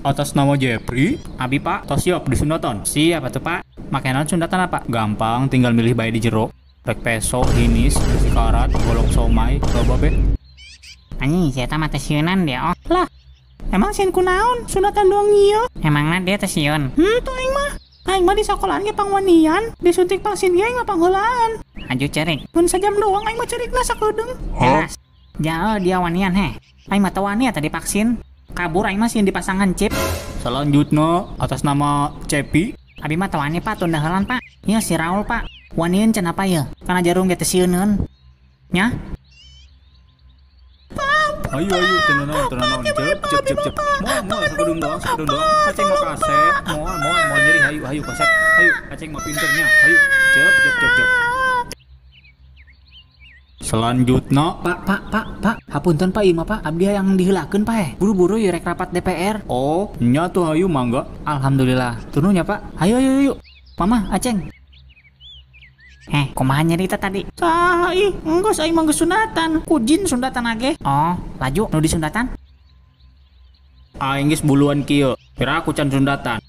Atas nama Jepri, abi pak, tos siap di Sundatan. Siapa tuh pak? Makanan Sundatan apa? Gampang, tinggal milih bayi di jero. Rek peso, hinis, besi karat, golok somai, loba be. Anjing, saya mah tesiunan dia. Oh Lah, emang sieun kunaon? Sundatan doang ieu. emangnya dia tesiun. Tuh aing mah. Aing mah di sekolahan ge pangwanian, disuntik vaksin ge aing mah pangheulaan. Aju cerik. Mun sajam doang aing mah cerikna sakedeung. Jelas. Jauh dia wanian he. Aing mah teu wani tadi vaksin. Kabur aing mah sieun dipasangan chip. Selanjutnya, atas nama Cepi, Abi mah teu wani pak, tunda heulan pak. Ieu si Raul pak. Wanian cenah apa ya? Karena jarum ge tesieuneun. Nya? ayo tenanon, cep. Mau sakedung doang. Aceng mah kasep, mau nyeri, hayu kasep, hayu, aceng mah pinternya, hayu, cep. Selanjutnya, Pak. Hapunten pak, ieu mah pak. Abdi yang diheulakeun pak. Buru-buru yuk rek rapat DPR. oh, nya tuh hayu mangga. Alhamdulillah. Tununya pak. Ayo. Mama, Aceng. Kumaha nyerita tadi? Saha ih, enggeus aing mah geus sunatan. Kujin Sundatan age. Oh, laju nu di Sundatan. Aing geus buluan kieu. Kira aku can Sundatan.